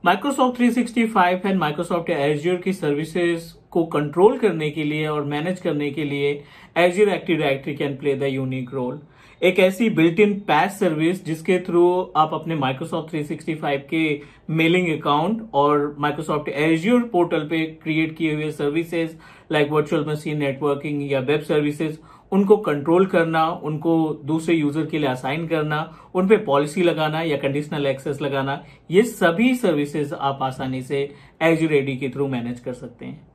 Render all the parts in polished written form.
Microsoft 365 and Microsoft Azure की services को control करने के लिए और मैनेज करने के लिए Azure Active Directory can play the unique role. एक ऐसी बिल्ट इन पैस सर्विस जिसके थ्रू आप अपने माइक्रोसॉफ्ट 365 के मेलिंग अकाउंट और माइक्रोसॉफ्ट एज्योर पोर्टल पे क्रिएट किए हुए services like virtual machine networking या वेब सर्विसेज, उनको कंट्रोल करना, उनको दूसरे यूजर के लिए असाइन करना, उन पे पॉलिसी लगाना या कंडीशनल एक्सेस लगाना, ये सभी सर्विसेज आप आसानी से एज्योर एडी के थ्रू मैनेज कर सकते हैं।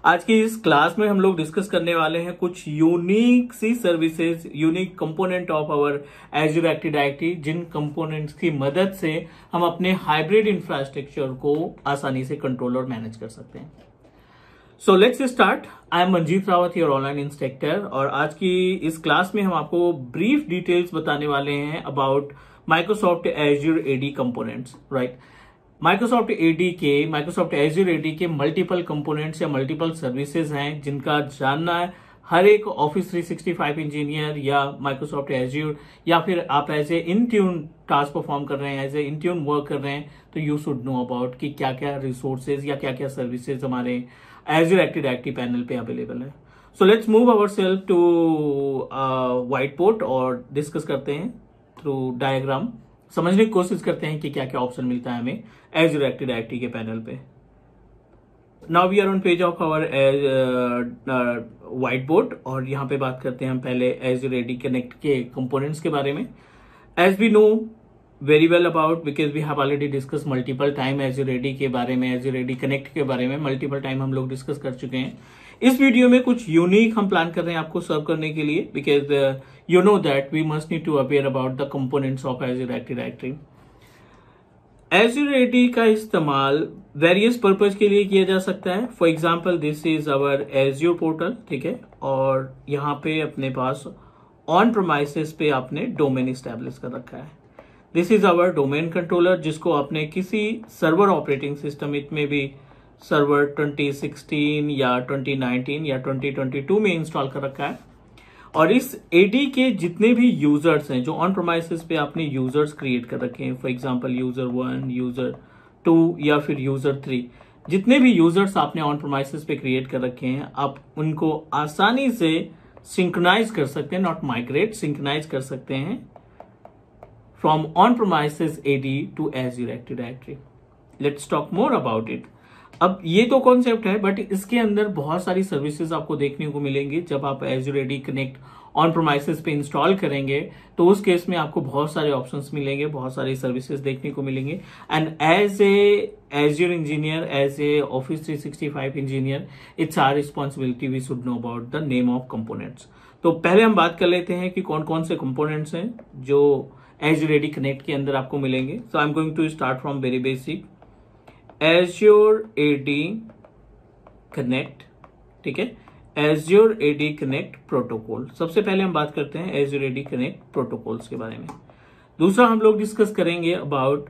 आज की इस क्लास में हम लोग डिस्कस करने वाले हैं कुछ यूनिक सी services, unique component of our Azure Active Directory, जिन कंपोनेंट्स की मदद से हम अपने हाइब्रिड इंफ्रास्ट्रक्चर को आसानी से कंट्रोल और मैनेज कर सकते हैं। So let's start. I am Manjeet Rawat, your online instructor, और आज की इस क्लास में हम आपको ब्रीफ डिटेल्स बताने वाले हैं about Microsoft Azure AD components, right. Microsoft Azure AD के मल्टीपल कंपोनेंट्स या मल्टीपल सर्विसेज हैं जिनका जानना है हर एक ऑफिस 365 इंजीनियर या माइक्रोसॉफ्ट एज्योर, या फिर आप as a Intune task perform कर रहे हैं, as a Intune work कर रहे हैं, तो यू शुड नो अबाउट कि क्या क्या रिसोर्सेज या क्या क्या सर्विसेज हमारे एज्योर एक्टिव डायरेक्टरी पैनल पे अवेलेबल है। So let's move ourself to white board और डिस्कस करते हैं थ्रू डायग्राम, समझने की कोशिश करते हैं कि क्या क्या ऑप्शन मिलता है हमें एज्योर एक्टिव डायरेक्टरी के पैनल पे। Now we are on page of our white board और यहाँ पे बात करते हैं हम पहले एज्योर एडी कनेक्ट के कंपोनेंट्स के बारे में। As we know very well about, because we have already discuss multiple time Azure AD के बारे में, एज्योर एडी कनेक्ट के बारे में मल्टीपल टाइम हम लोग डिस्कस कर चुके हैं। इस वीडियो में कुछ यूनिक हम प्लान कर रहे हैं आपको सर्व करने के लिए, because you know that we must need to aware about the components of Azure Active Directory. Azure AD का इस्तेमाल वेरियस पर्पज के लिए किया जा सकता है। For example this is our azure portal, ठीक है, और यहाँ पे अपने पास ऑन प्रोमाइसेस पे आपने डोमेन इस्टेब्लिश कर रखा है। This is our domain controller जिसको आपने किसी सर्वर ऑपरेटिंग सिस्टम, इट में भी सर्वर 2016 या 2019 या 2022 में इंस्टॉल कर रखा है। और इस एडी के जितने भी यूजर्स हैं जो ऑन प्रोमाइसेस पे आपने यूजर्स क्रिएट कर रखे हैं, फॉर एग्जांपल यूजर 1, यूजर 2 या फिर यूजर 3, जितने भी यूजर्स आपने ऑन प्रोमाइसेस पे क्रिएट कर रखे हैं, आप उनको आसानी से सिंक्रोनाइज कर सकते हैं, नॉट माइग्रेट, सिंक्रोनाइज कर सकते हैं from on-premises AD to Azure Active Directory. Let's talk more about it. अब ये तो कॉन्सेप्ट है, बट इसके अंदर बहुत सारी सर्विसेज आपको देखने को मिलेंगी। जब आप Azure AD Connect on premises पे इंस्टॉल करेंगे तो उस केस में आपको बहुत सारे ऑप्शंस मिलेंगे, बहुत सारी सर्विसेज देखने को मिलेंगे। And as a Azure engineer, as a Office 365 engineer, it's our responsibility, we should know about the name of components. तो पहले हम बात कर लेते हैं कि कौन कौन से कंपोनेंट्स हैं जो Azure AD Connect के अंदर आपको मिलेंगे। So I am going to start from very basic. Azure AD Connect, ठीक है, Azure AD Connect प्रोटोकॉल। सबसे पहले हम बात करते हैं Azure AD Connect प्रोटोकॉल्स के बारे में। दूसरा हम लोग डिस्कस करेंगे about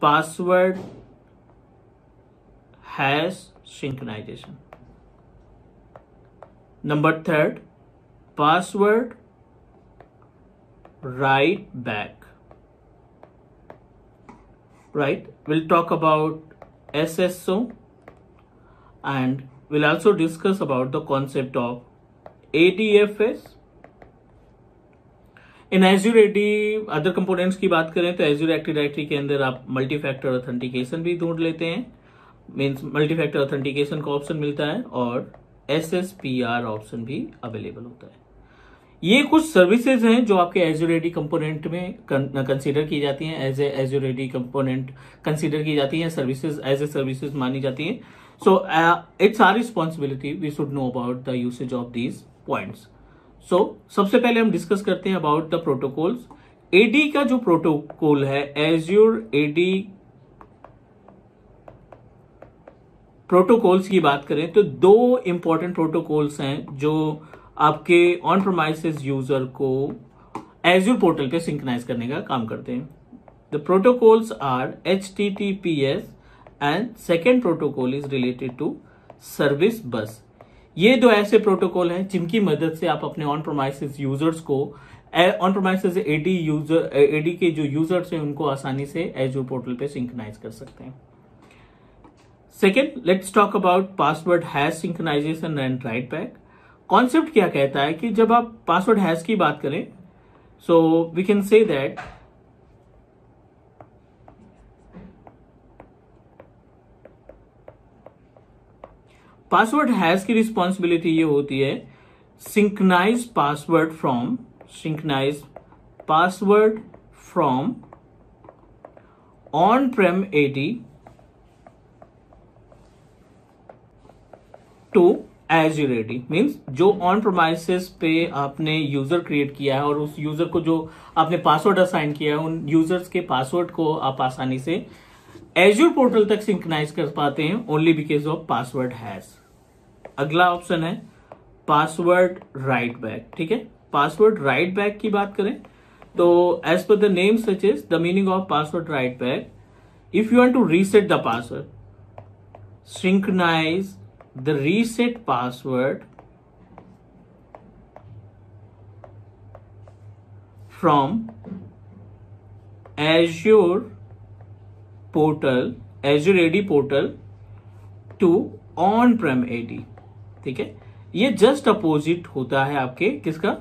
password hash synchronisation. Number third, password write back, right? We'll talk about SSO and we'll also discuss about the concept of ADFS. In Azure AD other components की बात करें तो Azure Active Directory के अंदर आप multi factor authentication भी ढूंढ लेते हैं, मीन्स मल्टी फैक्टर ऑथेंटिकेशन का ऑप्शन मिलता है और SSPR ऑप्शन भी अवेलेबल होता है। ये कुछ सर्विसेज हैं जो आपके Azure AD कंपोनेंट में कंसीडर की जाती हैं, as a Azure AD component consider की जाती हैं, सर्विसेज एज ए सर्विसेज मानी जाती हैं। So it's our responsibility, we should know about the usage of these points. So सबसे पहले हम डिस्कस करते हैं अबाउट द प्रोटोकॉल्स। एडी का जो प्रोटोकॉल है, Azure AD प्रोटोकॉल्स की बात करें तो दो इंपॉर्टेंट प्रोटोकॉल्स हैं जो आपके ऑन प्रोमाइसेस यूजर को Azure पोर्टल पे सिंक्रोनाइज करने का काम करते हैं। The protocols are HTTPS and second protocol is related to service bus. ये दो ऐसे प्रोटोकॉल हैं जिनकी मदद से आप अपने ऑन प्रोमाइसेस यूजर्स को, ऑन प्रोमाइसेस एडी के जो यूजर्स हैं उनको आसानी से Azure पोर्टल पे सिंक्रोनाइज कर सकते हैं। Second, let's talk about password hash synchronisation and write back. Concept क्या कहता है कि जब आप पासवर्ड हैश की बात करें, so we can say that password hash की रिस्पॉन्सिबिलिटी ये होती है synchronise password from on prem AD to Azure AD। Means जो ऑन प्रोमाइसेस पे आपने यूजर क्रिएट किया है और उस यूजर को जो आपने पासवर्ड असाइन किया है, उन यूजर्स के पासवर्ड को आप आसानी से एज्योर पोर्टल तक सिंक्रोनाइज कर पाते हैं only because of password hash. अगला ऑप्शन है पासवर्ड राइट बैक। ठीक है, पासवर्ड राइट बैक की बात करें तो as per the name such is the meaning of password write back, if you want to reset the password, synchronize the reset password from Azure portal, Azure AD portal to on-prem AD। ठीक है, ये just opposite होता है आपके किसका,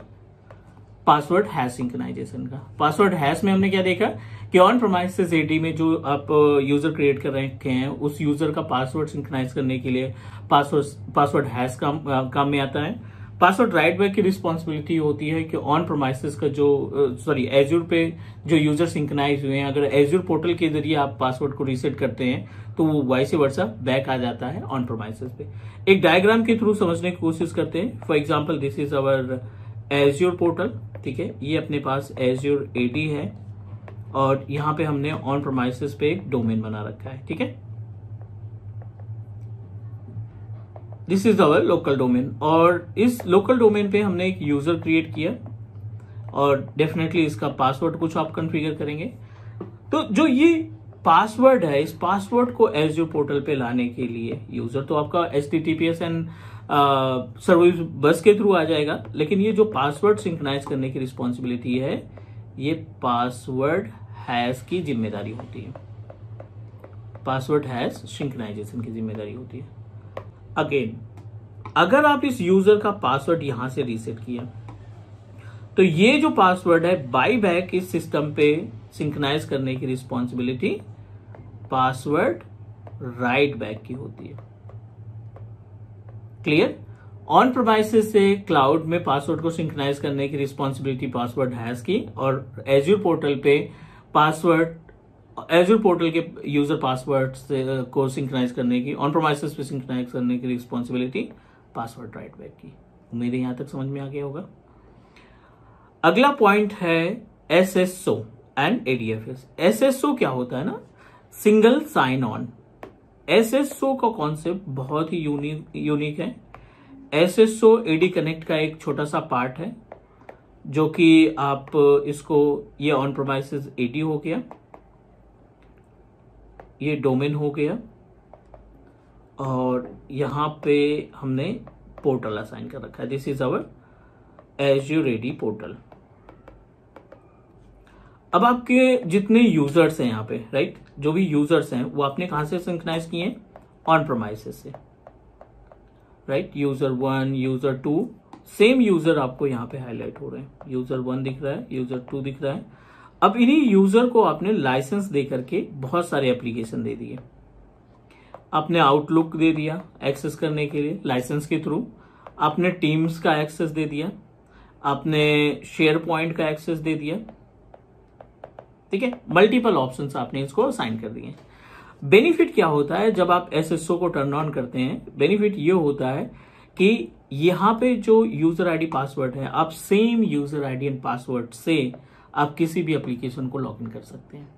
password hash synchronisation का। Password hash में हमने क्या देखा कि ऑन प्रोमाइसेस AD में जो आप यूजर क्रिएट कर रखे हैं उस यूजर का पासवर्ड सिंक्रोनाइज करने के लिए पासवर्ड हैश काम में आता है। पासवर्ड राइट बैक की रिस्पॉन्सिबिलिटी होती है कि ऑन प्रोमाइसेस का जो एज्योर पे जो यूजर सिंक्रोनाइज हुए हैं, अगर एज्योर पोर्टल के जरिए आप पासवर्ड को रीसेट करते हैं तो वो वाइस वर्सा बैक आ जाता है ऑन प्रोमाइसेस पे। एक डायग्राम के थ्रू समझने की कोशिश करते हैं। For example, this is our azure portal. ठीक है, ये अपने पास एज्योर AD है और यहां पे हमने ऑन प्रोमाइसेस पे एक डोमेन बना रखा है। ठीक है, this is our local domain और इस लोकल डोमेन पे हमने एक यूजर क्रिएट किया और डेफिनेटली इसका पासवर्ड कुछ आप कॉन्फ़िगर करेंगे। तो जो ये पासवर्ड है, इस पासवर्ड को एज्योर पोर्टल पे लाने के लिए यूजर तो आपका HTTPS एंड सर्विस बस के थ्रू आ जाएगा, लेकिन ये जो पासवर्ड सिंक्रोनाइज करने की रिस्पॉन्सिबिलिटी है ये पासवर्ड हैश की जिम्मेदारी होती है, पासवर्ड हैश सिंक्रोनाइजेशन की जिम्मेदारी होती है। अगेन, अगर आप इस यूजर का पासवर्ड यहां से रीसेट किया तो ये जो पासवर्ड है बाई बैक इस सिस्टम पे सिंक्रोनाइज करने की रिस्पॉन्सिबिलिटी पासवर्ड राइट बैक की होती है। क्लियर? ऑन प्रोमाइसेस से क्लाउड में पासवर्ड को सिंक्रोनाइज करने की रिस्पॉन्सिबिलिटी पासवर्ड हैश की और एज्योर पोर्टल पे एज्योर पोर्टल के यूजर पासवर्ड को सिंक्रोनाइज करने की, ऑन प्रोमाइसेस पे सिंक्रोनाइज करने की रिस्पॉन्सिबिलिटी पासवर्ड राइट बैक की। उम्मीद है यहां तक समझ में आ गया होगा। अगला पॉइंट है SSO एंड ADFS। SSO क्या होता है ना, सिंगल साइन ऑन। SSO का कॉन्सेप्ट बहुत ही यूनिक है। SSO AD कनेक्ट का एक छोटा सा पार्ट है जो कि आप इसको, ये ऑन प्रोमाइसेस AD हो गया, ये डोमेन हो गया और यहां पे हमने पोर्टल असाइन कर रखा है। This is our azure AD portal. अब आपके जितने यूजर्स हैं यहाँ पे, राइट, जो भी यूजर्स हैं वो आपने कहां से सिंक्रोनाइज किए हैं, ऑन प्रोमाइसेस से, right. User 1, user 2, same user आपको यहाँ पे हाईलाइट हो रहे हैं। यूजर 1 दिख रहा है, यूजर 2 दिख रहा है। अब इन्हीं यूजर को आपने लाइसेंस दे करके बहुत सारे एप्लीकेशन दे दिए। आपने आउटलुक दे दिया एक्सेस करने के लिए लाइसेंस के थ्रू, आपने टीम्स का एक्सेस दे दिया, आपने शेयर पॉइंट का एक्सेस दे दिया। ठीक है, मल्टीपल ऑप्शंस आपने इसको असाइन कर दिए। बेनिफिट क्या होता है जब आप SSO को टर्न ऑन करते हैं, बेनिफिट ये होता है कि यहां पे जो यूजर आईडी पासवर्ड है, आप same user ID and password से आप किसी भी एप्लीकेशन को लॉग इन कर सकते हैं।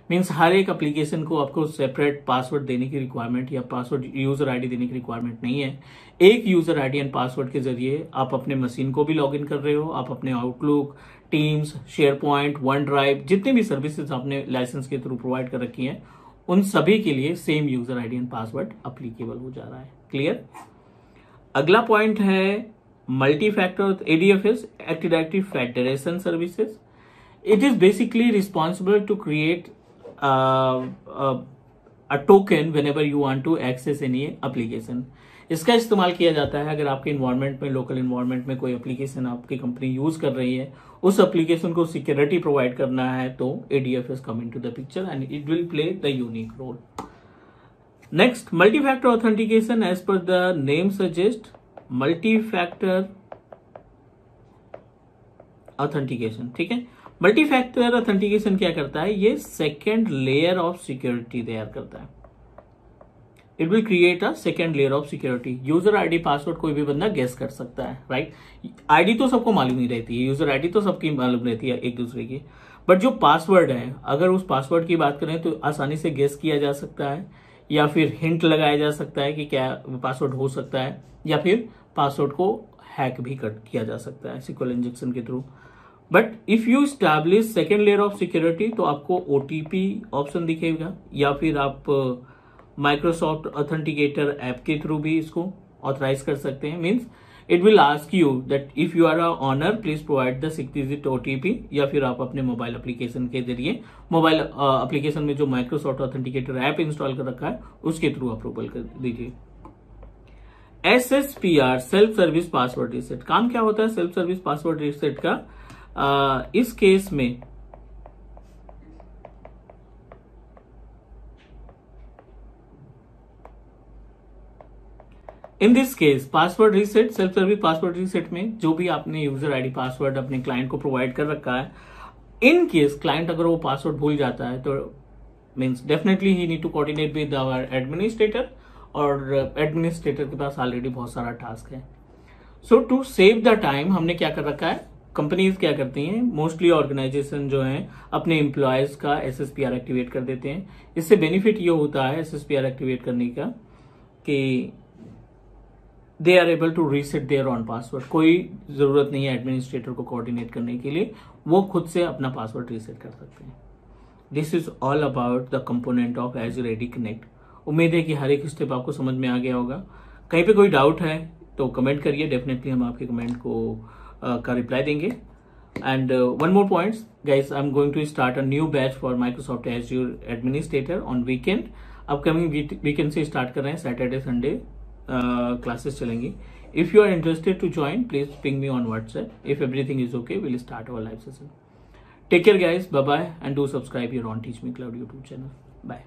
मीन्स हर एक एप्लीकेशन को आपको सेपरेट पासवर्ड देने की रिक्वायरमेंट या पासवर्ड यूजर आईडी देने की रिक्वायरमेंट नहीं है। एक यूजर आईडी एंड पासवर्ड के जरिए आप अपने मशीन को भी लॉग इन कर रहे हो, आप अपने outlook, teams, share point, one drive, जितने भी सर्विसेज आपने लाइसेंस के थ्रू प्रोवाइड कर रखी हैं, उन सभी के लिए same user ID and password applicable हो जा रहा है। क्लियर? अगला पॉइंट है multi factor ADFS, Active Directory Federation Services. It is basically responsible to create a token whenever you want to access any application. इसका इस्तेमाल किया जाता है अगर आपके इन्वायरमेंट में, लोकल इन्वायरमेंट में कोई एप्लीकेशन आपकी कंपनी यूज कर रही है, उस एप्लीकेशन को सिक्योरिटी प्रोवाइड करना है, तो ADF is coming to the picture and it will play the unique role. Next, multi factor authentication. As per the name suggest, multi factor authentication, ठीक है। मल्टी फैक्टर ऑथेंटिकेशन क्या करता है, ये सेकेंड लेयर ऑफ सिक्योरिटी तैयार करता है। It will create a second layer of security. User ID password कोई भी बंदा गेस कर सकता है, राइट। आईडी तो सबको मालूम ही रहती है, यूजर आईडी तो सबकी मालूम रहती है एक दूसरे की, बट जो पासवर्ड है, अगर उस पासवर्ड की बात करें तो आसानी से गेस किया जा सकता है, या फिर हिंट लगाया जा सकता है कि क्या पासवर्ड हो सकता है, या फिर पासवर्ड को हैक भी किया जा सकता है SQL इंजेक्शन के through. But if you establish second layer of security, तो आपको OTP ऑप्शन दिखेगा, या फिर आप माइक्रोसॉफ्ट ऑथेंटिकेटर ऐप के थ्रू भी इसको ऑथराइज कर सकते हैं। Means it will ask you that if you are a owner please provide the 6 डिजिट OTP, या फिर आप अपने मोबाइल एप्लीकेशन के जरिए, मोबाइल एप्लीकेशन में जो माइक्रोसॉफ्ट ऑथेंटिकेटर ऐप इंस्टॉल कर रखा है उसके थ्रू अप्रूवल कर दीजिए। SSPR, self service password reset. काम क्या होता है सेल्फ सर्विस पासवर्ड रीसेट का? इस केस में in this case password reset, self service password reset में जो भी आपने यूजर आईडी पासवर्ड अपने क्लाइंट को प्रोवाइड कर रखा है, इन केस क्लाइंट अगर वो पासवर्ड भूल जाता है तो means definitely he need to coordinate with our administrator, और एडमिनिस्ट्रेटर के पास ऑलरेडी बहुत सारा टास्क है। So to save the time हमने क्या कर रखा है, कंपनीज क्या करती हैं, मोस्टली ऑर्गेनाइजेशन जो हैं अपने एम्प्लॉयज का SSPR एक्टिवेट कर देते हैं। इससे बेनिफिट ये होता है SSPR एक्टिवेट करने का कि they are able to reset their own password. कोई जरूरत नहीं है एडमिनिस्ट्रेटर को कोऑर्डिनेट करने के लिए, वो खुद से अपना पासवर्ड रीसेट कर सकते हैं। This is all about the component of Azure AD Connect। उम्मीद है कि हर एक स्टेप आपको समझ में आ गया होगा। कहीं पे कोई डाउट है तो कमेंट करिए, डेफिनेटली हम आपके कमेंट को का रिप्लाई देंगे। And one more points guys, I am going to start a new batch for Microsoft Azure administrator on weekend. Upcoming weekend से स्टार्ट कर रहे हैं, सैटरडे संडे क्लासेस चलेंगी। If you are interested to join please ping me on WhatsApp. If everything is okay will start our live session. Take care guys, bye bye, and do subscribe your on teach me cloud YouTube channel. Bye.